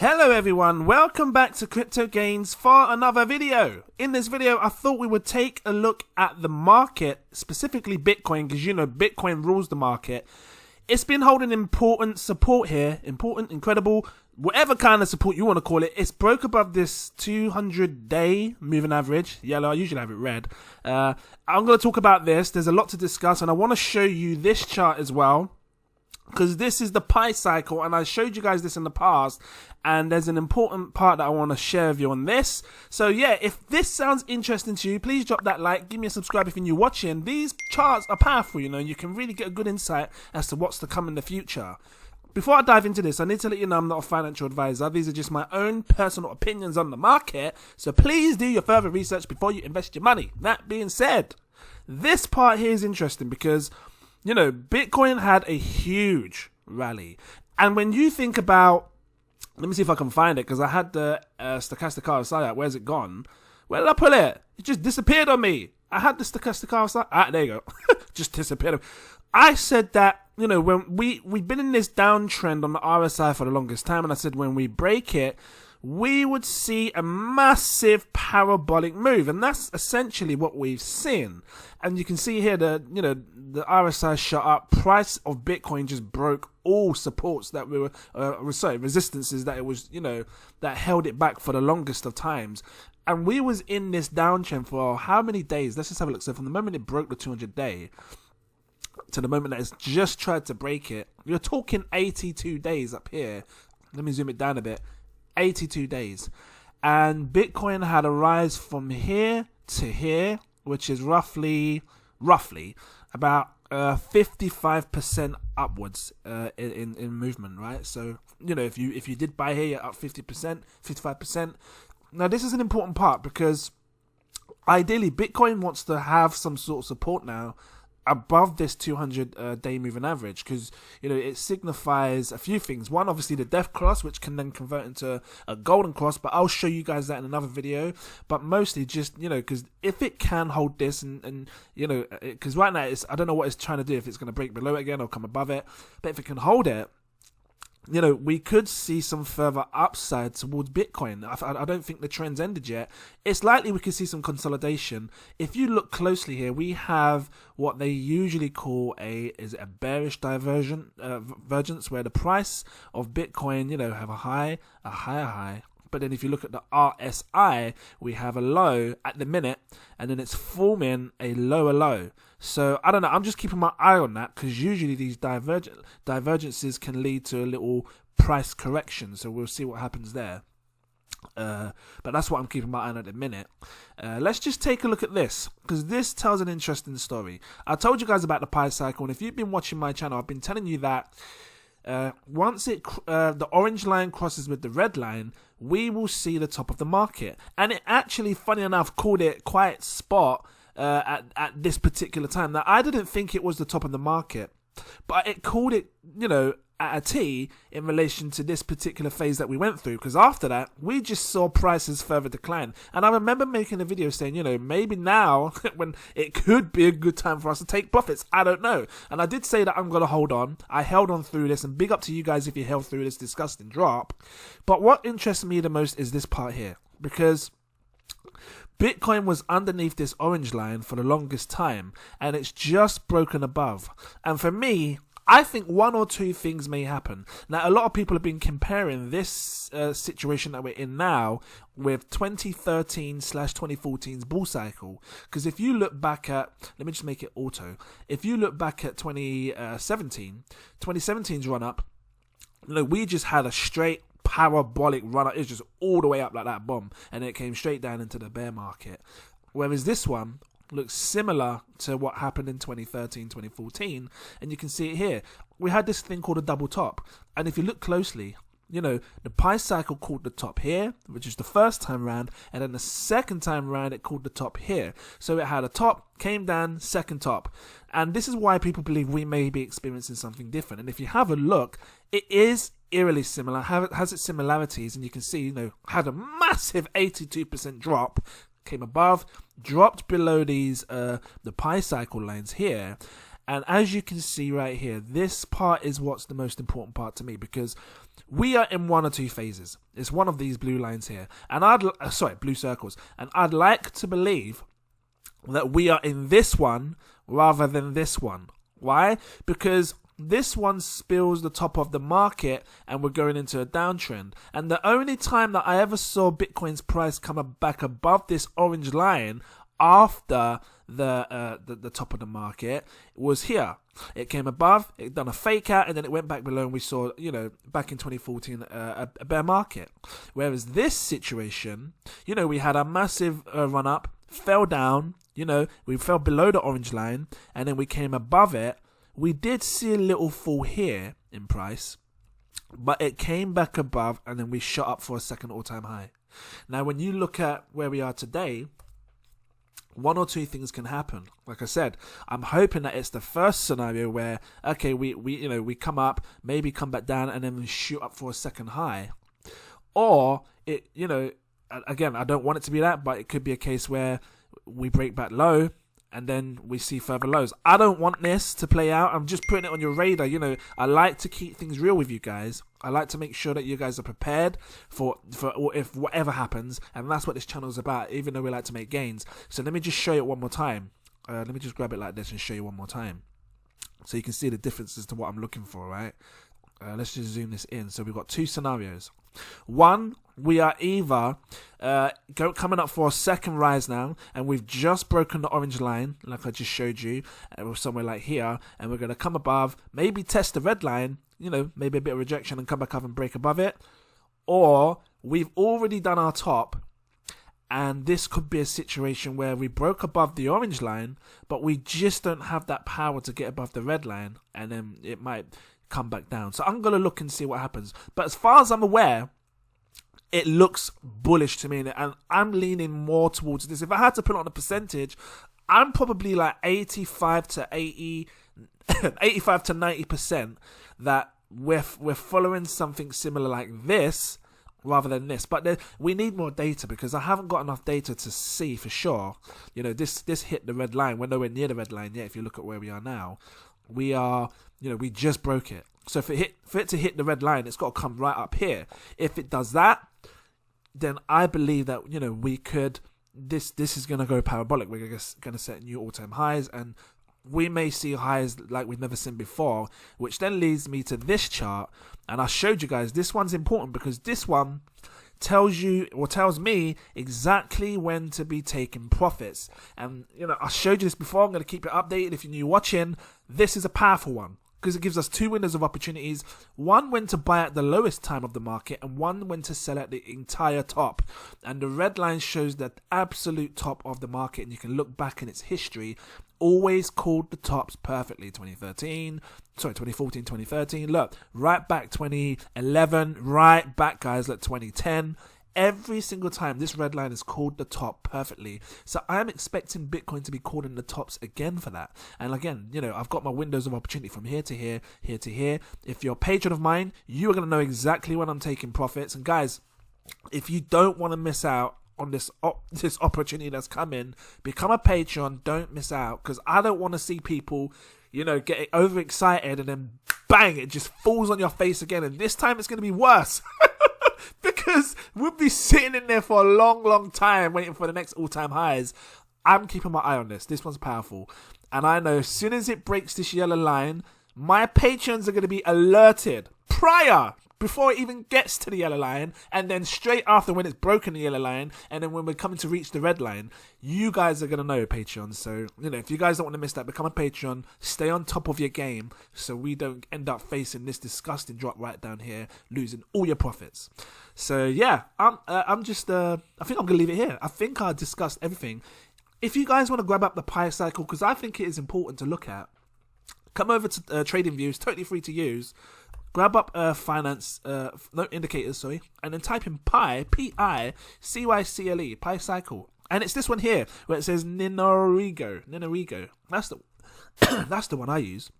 Hello everyone, welcome back to Crypto Gains for another video. In this video, I thought we would take a look at the market, specifically Bitcoin, because you know Bitcoin rules the market. It's been holding important support here, incredible, whatever kind of support you want to call it. It's broke above this 200-day moving average, yellow, I usually have it red. I'm going to talk about this, there's a lot to discuss, and I want to show you this chart as well, because this is the pi cycle, and I showed you guys this in the past, and there's an important part that I want to share with you on this. So yeah, if this sounds interesting to you, please drop that like, give me a subscribe if you're new watching. These charts are powerful, you know, you can really get a good insight as to what's to come in the future. Before I dive into this, I need to let you know I'm not a financial advisor. These are just my own personal opinions on the market, so please do your further research before you invest your money. That being said, this part here is interesting because you know, Bitcoin had a huge rally. And when you think about, let me see if I can find it, because I had the stochastic RSI out. Where's it gone? Where did I put it? It just disappeared on me. I had the stochastic RSI. Ah, there you go. Just disappeared. I said that, you know, when we've been in this downtrend on the RSI for the longest time, and I said when we break it, we would see a massive parabolic move, and that's essentially what we've seen. And you can see here the the RSI shot up, price of Bitcoin just broke all supports that we were resistances that it was, you know, that held it back for the longest of times. And we was in this downtrend for how many days? Let's just have a look. So from the moment it broke the 200-day to the moment that it's just tried to break it, you're talking 82 days up here. Let me zoom it down a bit. 82 days, and Bitcoin had a rise from here to here, which is roughly about 55% upwards in movement, right? So you know, if you did buy here, you're up 50%, 55%. Now this is an important part because ideally Bitcoin wants to have some sort of support now above this 200-day moving average, because you know it signifies a few things. One, obviously the death cross, which can then convert into a golden cross, but I'll show you guys that in another video. But mostly just, you know, because if it can hold this and you know, because right now I don't know what it's trying to do, if it's going to break below it again or come above it, but if it can hold it, you know, we could see some further upside towards Bitcoin. I don't think the trend's ended yet. It's likely we could see some consolidation. If you look closely here, we have what they usually call a bearish divergence, where the price of Bitcoin, you know, have a higher high. But then if you look at the RSI, we have a low at the minute, and then it's forming a lower low. So, I don't know, I'm just keeping my eye on that, because usually these divergences can lead to a little price correction. So we'll see what happens there. But that's what I'm keeping my eye on at the minute. Let's just take a look at this, because this tells an interesting story. I told you guys about the pi cycle, and if you've been watching my channel, I've been telling you that once the orange line crosses with the red line, we will see the top of the market. And it actually, funny enough, called it quite spot at this particular time. Now, I didn't think it was the top of the market, but it called it, you know, at a T in relation to this particular phase that we went through, because after that we just saw prices further decline. And I remember making a video saying, you know, maybe now when it could be a good time for us to take profits, I don't know. And I did say that I'm going to hold on. I held on through this, and big up to you guys if you held through this disgusting drop. But what interests me the most is this part here, because Bitcoin was underneath this orange line for the longest time, and it's just broken above. And for me, I think one or two things may happen. Now, a lot of people have been comparing this situation that we're in now with 2013/2014's bull cycle. Because if you look back at, let me just make it auto. If you look back at 2017's run up, you know, we just had a straight parabolic run up. It's just all the way up like that, bomb, and it came straight down into the bear market. Whereas this one looks similar to what happened in 2013-2014, and you can see it here. We had this thing called a double top, and if you look closely, you know, the pi cycle called the top here, which is the first time round, and then the second time round it called the top here. So it had a top, came down, second top. And this is why people believe we may be experiencing something different. And if you have a look, it is eerily similar, has its similarities, and you can see, you know, had a massive 82% drop, came above, dropped below these the pi cycle lines here, And as you can see right here, this part is what's the most important part to me, because we are in one or two phases. It's one of these blue lines here, and blue circles, and I'd like to believe that we are in this one rather than this one. Why? Because this one spills the top of the market and we're going into a downtrend. And the only time that I ever saw Bitcoin's price come back above this orange line after the top of the market was here. It came above, it done a fake out, and then it went back below, and we saw, back in 2014, a bear market. Whereas this situation, we had a massive run up, fell down, we fell below the orange line, and then we came above it. We did see a little fall here in price, but it came back above, and then we shot up for a second all-time high. Now, when you look at where we are today, one or two things can happen. Like I said, I'm hoping that it's the first scenario where, okay, we come up, maybe come back down, and then we shoot up for a second high. Or, again, I don't want it to be that, but it could be a case where we break back low, and then we see further lows. I don't want this to play out. I'm just putting it on your radar. I like to keep things real with you guys. I like to make sure that you guys are prepared for if whatever happens, and that's what this channel is about, even though we like to make gains. So let me just show you it one more time. Let me just grab it like this and show you one more time, so you can see the differences to what I'm looking for, right? Let's just zoom this in. So we've got two scenarios. One, we are either coming up for a second rise now, and we've just broken the orange line, like I just showed you, somewhere like here, and we're going to come above, maybe test the red line, maybe a bit of rejection and come back up and break above it. Or we've already done our top, and this could be a situation where we broke above the orange line, but we just don't have that power to get above the red line, and then it might come back down. So I'm going to look and see what happens. But as far as I'm aware, it looks bullish to me, and I'm leaning more towards this. If I had to put it on a percentage, I'm probably like 85 to 90% that we're following something similar like this rather than this. But we need more data, because I haven't got enough data to see for sure. This hit the red line. We're nowhere near the red line yet. If you look at where we are now, we are, we just broke it. So for it to hit the red line, it's got to come right up here. If it does that, then I believe that, we could, this is going to go parabolic. We're going to set new all-time highs, and we may see highs like we've never seen before, which then leads me to this chart. And I showed you guys, this one's important because this one tells me exactly when to be taking profits. And, I showed you this before. I'm going to keep it updated. If you're new watching, this is a powerful one, because it gives us two windows of opportunities. One when to buy at the lowest time of the market, and one when to sell at the entire top. And the red line shows the absolute top of the market, and you can look back in its history. Always called the tops perfectly. 2014, 2013. Look, right back 2011, right back, guys, look, 2010. Every single time this red line is called the top perfectly. So I'm expecting Bitcoin to be called in the tops again for that. And again, I've got my windows of opportunity from here to here, here to here. If you're a patron of mine, you are going to know exactly when I'm taking profits. And guys, if you don't want to miss out on this opportunity that's coming, become a patron. Don't miss out, because I don't want to see people, get overexcited and then bang, it just falls on your face again. And this time it's going to be worse. Because we'll be sitting in there for a long, long time waiting for the next all-time highs. I'm keeping my eye on this. This one's powerful. And I know as soon as it breaks this yellow line, my patrons are going to be alerted before it even gets to the yellow line, and then straight after when it's broken the yellow line, and then when we're coming to reach the red line, you guys are going to know, Patreon. So, if you guys don't want to miss that, become a Patreon, stay on top of your game, so we don't end up facing this disgusting drop right down here, losing all your profits. So, yeah, I'm just, I think I'm going to leave it here. I think I discussed everything. If you guys want to grab up the Pi cycle, because I think it is important to look at, come over to TradingView, totally free to use. Grab up finance, indicators, and then type in Pi, P-I-C-Y-C-L-E, Pi cycle. And it's this one here, where it says Ninorigo. That's the one I use.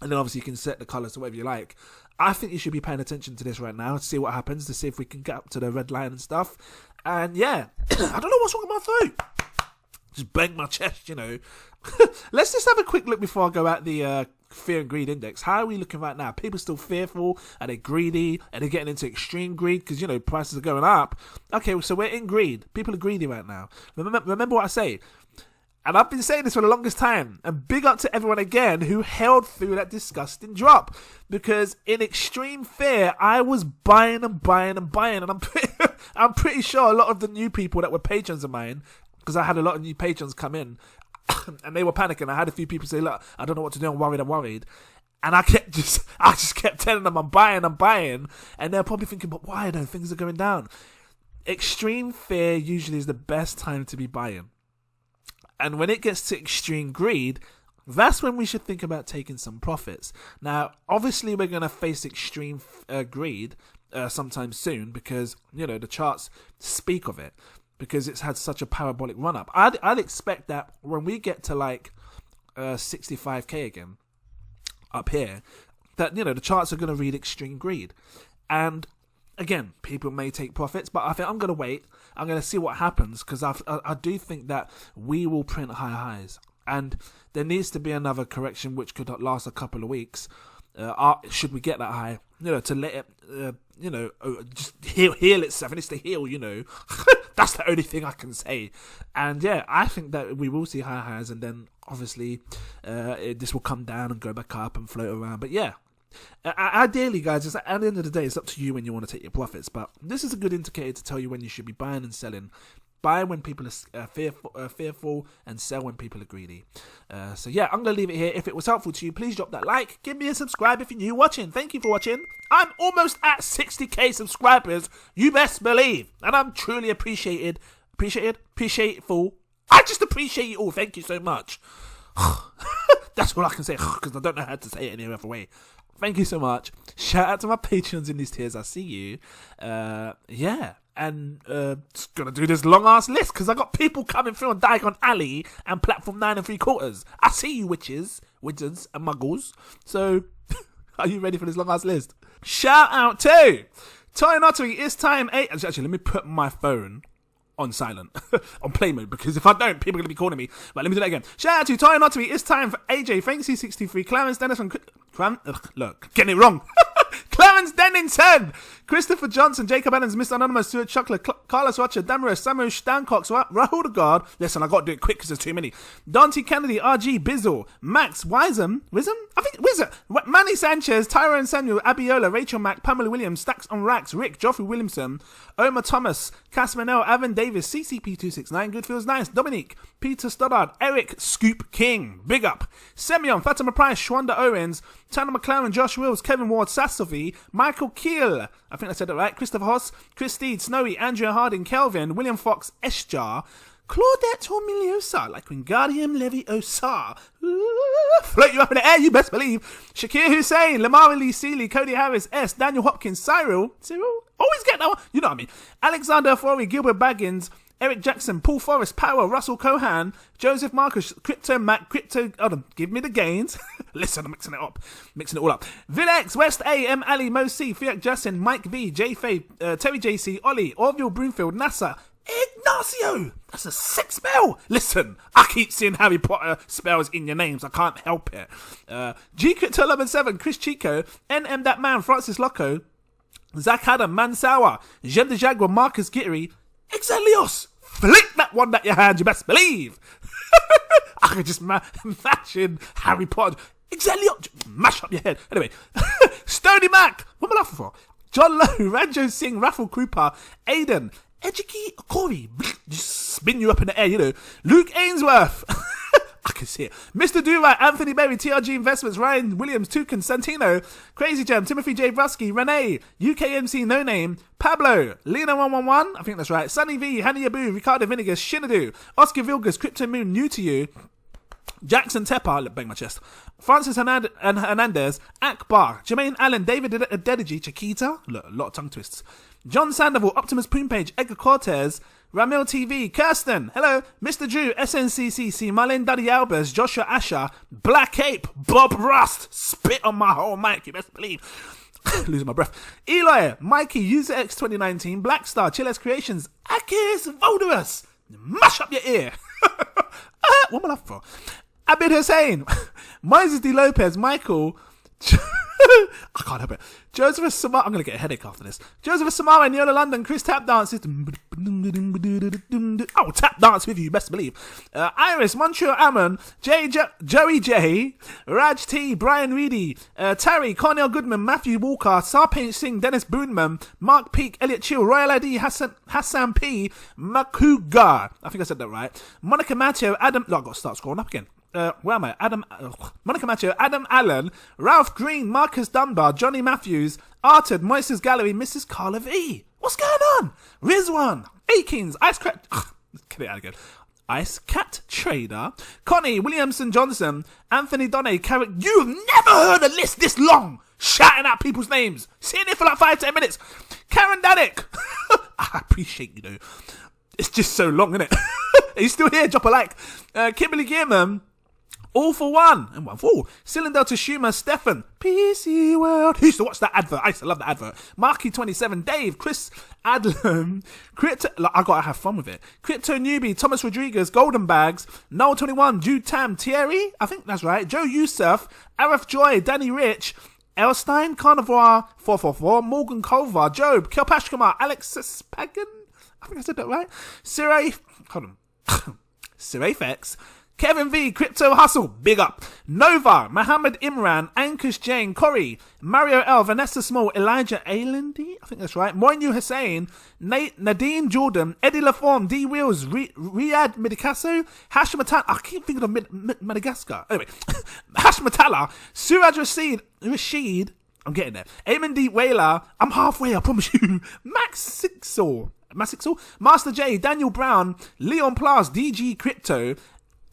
And then obviously you can set the colors to whatever you like. I think you should be paying attention to this right now to see what happens, to see if we can get up to the red line and stuff. And yeah, I don't know what's wrong with my throat. Just bang my chest, Let's just have a quick look before I go at the fear and greed index. How are we looking right now? People still fearful? Are they greedy? Are they getting into extreme greed because, you know, prices are going up? Okay, so we're in greed. People are greedy right now. Remember what I say. And I've been saying this for the longest time. And big up to everyone again who held through that disgusting drop. Because in extreme fear, I was buying and buying and buying. And I'm pretty sure a lot of the new people that were patrons of mine, because I had a lot of new patrons come in, and they were panicking. I had a few people say, look, I don't know what to do. I'm worried. And I just kept telling them I'm buying. And they're probably thinking, but why though? Things are going down. Extreme fear usually is the best time to be buying. And when it gets to extreme greed, that's when we should think about taking some profits. Now, obviously, we're going to face extreme greed sometime soon because, you know, the charts speak of it because it's had such a parabolic run-up. I'd expect that when we get to, like, 65k again up here, that, you know, the charts are going to read extreme greed. And again, people may take profits, but I think I'm going to wait. I'm going to see what happens because I do think that we will print high highs. And there needs to be another correction which could last a couple of weeks. Should we get that high, you know, to let it, you know, just heal itself. It needs to heal, you know. That's the only thing I can say. And yeah, I think that we will see high highs and then obviously this will come down and go back up and float around. But yeah. Ideally, guys, at the end of the day, it's up to you when you want to take your profits. But this is a good indicator to tell you when you should be buying and selling. Buy when people are fearful and sell when people are greedy. So yeah, I'm going to leave it here. If it was helpful to you, please drop that like. Give me a subscribe if you're new watching. Thank you for watching. I'm almost at 60k subscribers. You best believe. And I'm truly appreciated. Appreciateful. I just appreciate you all. Thank you so much. That's all I can say because I don't know how to say it any other way. Thank you so much. Shout out to my patrons in these tiers. I see you. Yeah. And just gonna do this long ass list because I got people coming through on Diagon Alley and Platform 9 3/4. I see you, witches, wizards, and muggles. So, are you ready for this long ass list? Shout out to Toy Nottery. It's time 8. Actually, let me put my phone on silent, on play mode, because if I don't, people are going to be calling me. But let me do that again. Shout out to Toy Nottery. It's time for AJ, Fancy63, Clarence Dennis, and look, getting it wrong. Clarence Dennington, Christopher Johnson, Jacob Adams, Mr. Anonymous, Stuart Chocolate, Carlos Watcher, Damaris, Samuel Stancox, Rahul the God. Listen, I got to do it quick because there's too many. Dante Kennedy, RG, Bizzle, Max, Wisdom? I think Wizard, Manny Sanchez, Tyrone Samuel, Abiola, Rachel Mack, Pamela Williams, Stacks on Racks, Rick, Geoffrey Williamson, Omar Thomas, Cass Manel, Evan Davis, CCP269, Good Feels Nice, Dominique, Peter Stoddard, Eric, Scoop King, Big Up, Semyon, Fatima Price, Shwanda Owens, Tanner McLaren, Josh Wills, Kevin Ward, Sassovi, Michael Keel, I think I said that right, Christopher Hoss, Chris Steed, Snowy, Andrea Harding, Kelvin, William Fox, Esjar, Claudette Hormiliosa, like Wingardium Leviosa, float you up in the air, you best believe, Shakir Hussein, Lamar Lee Seeley, Cody Harris, S, Daniel Hopkins, Cyril, always get that one, you know what I mean, Alexander Forey, Gilbert Baggins, Eric Jackson, Paul Forrest, Power, Russell Cohan, Joseph Marcus, Crypto Mac, give me the gains. Listen, I'm mixing it all up. Vilex, West A, M. Ali, Mo C, Fiat Justin, Mike V, J Faye, Terry JC, Ollie, Orville Broomfield, NASA, Ignacio. That's a sick spell. Listen, I keep seeing Harry Potter spells in your names. I can't help it. G Crypto 11-7, Chris Chico, NM That Man, Francis Loco, Zach Adam, Mansawa, Jem the Jaguar, Marcus Gittery, Exelios. Flick that one that you had, you best believe. I could just imagine Harry Potter. Exelios. Mash up your head. Anyway. Stony Mac. What am I laughing for? John Lowe, Ranjo Singh, Raffle Krupa, Aiden, Ejiki Corey. Just spin you up in the air, you know. Luke Ainsworth. I can see it. Mr. Dura, Anthony Berry, TRG Investments, Ryan Williams, Tukin, Santino, Crazy Gem, Timothy J. Vrusky, Renee, UKMC No Name, Pablo, Lena111, I think that's right, Sunny V, Hanny Abu, Ricardo Vinegar, Shinadu, Oscar Vilgas, Crypto Moon, New to You, Jackson Tepper, bang my chest, Francis Hernandez, Akbar, Jermaine Allen, David Dedigi, Chiquita, look, a lot of tongue twists, John Sandoval, Optimus Poompage, Edgar Cortez, Ramil TV, Kirsten, hello, Mr. Drew, SNCCC, Marlene Daddy Albers, Joshua Asher, Black Ape, Bob Rust, spit on my whole mic, you best believe. Losing my breath. Eloy, Mikey, User X 2019, Black Star, Chiles Creations, Akis Voldorus, mash up your ear. What am I laughing for? Abid Hussein, Moises D. Lopez, Michael, I can't help it. Joseph Samar, I'm going to get a headache after this. Joseph Samara, Neola London, Chris Tap Dance. Oh, tap dance with you, best believe. Iris, Montreal Ammon, Joey J, Raj T, Brian Reedy, Terry, Cornell Goodman, Matthew Walker, Sarpaint Singh, Dennis Boonman, Mark Peak, Elliot Chill, Royal ID, Hassan P, Makuga. I think I said that right. Monica Matteo, Adam. No, I've got to start scrolling up again. Where am I? Monica Matteo, Adam Allen, Ralph Green, Marcus Dunbar, Johnny Matthews, Arted, Moises Gallery, Mrs. Carla V. What's going on? Rizwan, Akins, Ice Cat. Get it out again. Ice Cat Trader, Connie, Williamson Johnson, Anthony Donne, Carrick. You've never heard a list this long, shouting out people's names. Sitting there for like 5-10 minutes. Karen Danik. I appreciate you, though. It's just so long, isn't it? Are you still here? Drop a like. Kimberly Gearman. All for one and one for all. Cylinder to Schumer, Stefan, PC World. Who used to watch that advert? I used to love that advert. Marky27, Dave, Chris Adlam, Crypto. I gotta have fun with it. Crypto Newbie, Thomas Rodriguez, Golden Bags, Noel21, Jude Tam, Thierry. I think that's right. Joe Youssef, Arif Joy, Danny Rich, Elstein, Carnivore 444, Morgan Culver, Job, Kilpashkamar, Alexis Pagan. I think I said that right. Sirafex. Kevin V, Crypto Hustle, big up. Nova, Mohammed Imran, Ankush Jane, Corey, Mario L, Vanessa Small, Elijah Ailendi, I think that's right. Moinu Hussein, Nate, Nadine Jordan, Eddie Laforme, D Wheels, Riyad Midikaso, Hashmatala, I keep thinking of Madagascar. Anyway, Hashmatala, Suraj Rashid, I'm getting there. Eamon D Whaler, I'm halfway, I promise you. Max Sixel, Master J, Daniel Brown, Leon Plas, DG Crypto,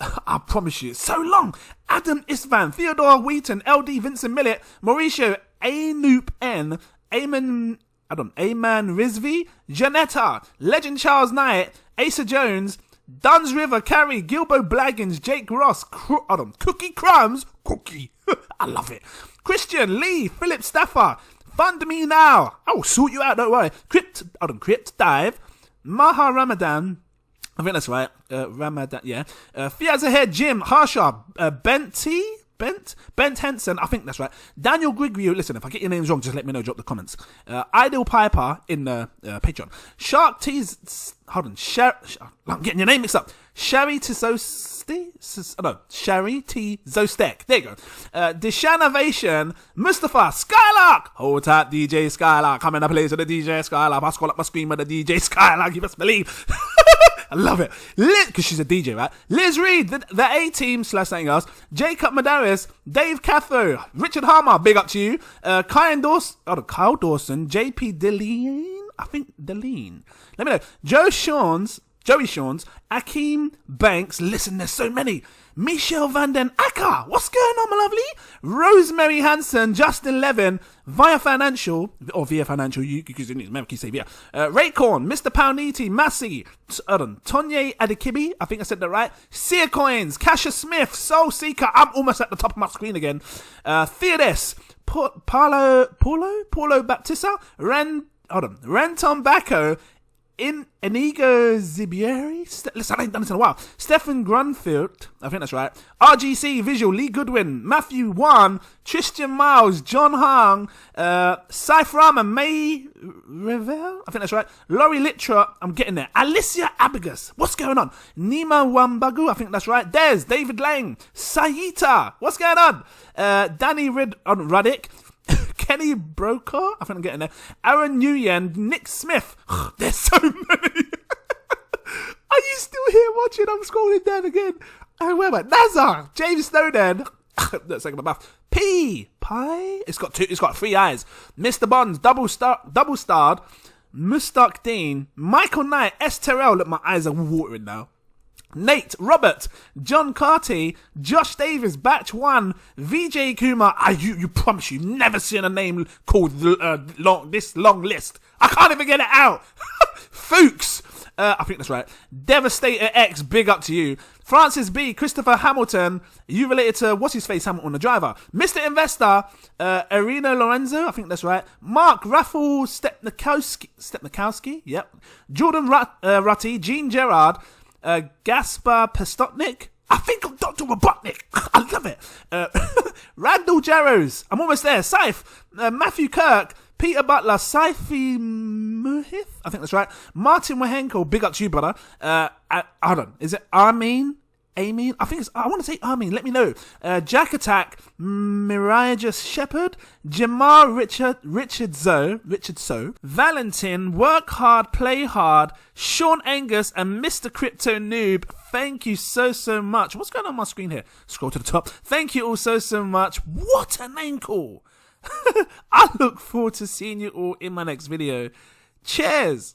I promise you, it's so long. Adam Isvan, Theodore Wheaton, LD Vincent Millett, Mauricio Anoop N, Ayman Rizvi, Janetta, Legend Charles Knight, Asa Jones, Duns River, Carrie, Gilbo Blaggins, Jake Ross, Cookie Crumbs, Cookie, I love it. Christian Lee, Philip Staffer, Fund Me Now, I will sort you out, don't worry. Crypt Dive, Maha Ramadan, I think that's right. Ramadan, yeah. Fiaz Ahead, Jim, Harsha, Bent Henson, I think that's right. Daniel Grigrio, listen, if I get your names wrong, just let me know, drop the comments. Idle Piper in the Patreon. Shark T's, hold on, I'm getting your name mixed up. Sherry T. Zostek, there you go. Deshanavation, Mustafa, Skylark, hold tight DJ Skylark, come in the place of the DJ Skylark, I scroll up my screen with the DJ Skylark, you best believe. I love it. Because she's a DJ, right? Liz Reed, the A-Team / something else. Jacob Madaris, Dave Catho, Richard Harmer, big up to you. Kyle Dawson, JP Deline, I think Deline. Let me know. Joey Shawns, Akeem Banks, listen, there's so many. Michelle Van Den Acker, what's going on, my lovely? Rosemary Hanson, Justin Levin, Via Financial, you can remember, can say Via. Raycorn, Mr. Pauniti, Massey, Tonye Adikibi, I think I said that right. Sear Coins, Kasha Smith, Soul Seeker, I'm almost at the top of my screen again. Theodes, Paulo Baptista, Renton Bacco, Inigo Zibieri, listen, I ain't done this in a while. Stephen Grunfield, I think that's right. RGC Visual, Lee Goodwin, Matthew Wan, Tristan Miles, John Hang, Cyphrama, May Revel, I think that's right. Laurie Litra, I'm getting there. Alicia Abigus, what's going on? Nima Wambagu, I think that's right. Des, David Lang, Sayita, what's going on? Danny Ruddick, Kenny Brokaw, I think I'm getting there. Aaron Nguyen, Nick Smith. There's so many. Are you still here watching? I'm scrolling down again. Where am I? Nazar, James Snowden. Let's take my mouth. Pie. It's got 3 eyes. Mr. Bonds, double starred. Mustaq Dean, Michael Knight, S. Terrell. Look, my eyes are watering now. Nate, Robert, John Carty, Josh Davis, Batch 1, VJ Kumar. You promise you've never seen a name called this long list. I can't even get it out. Fuchs, I think that's right. Devastator X, big up to you. Francis B, Christopher Hamilton, you related to what's his face Hamilton, the driver. Mr. Investor, Irina Lorenzo, I think that's right. Mark Raffle Stepnikowski, yep. Jordan Rutty, Gene Gerard, Gaspar Pestotnik, I think I'm Dr. Robotnik. I love it. Randall Jarrows. I'm almost there. Scythe. Matthew Kirk. Peter Butler. Saifi Muhith. I think that's right. Martin Wahenko. Big up to you, brother. Hold on. Is it Armin? Amin? I think it's, I want to say Armin. Let me know. Jack Attack. Miraja Shepherd. Jamar Richard So. Valentin. Work Hard, Play Hard. Sean Angus and Mr. Crypto Noob. Thank you so much. What's going on my screen here? Scroll to the top. Thank you all so much. What a name call. I look forward to seeing you all in my next video. Cheers.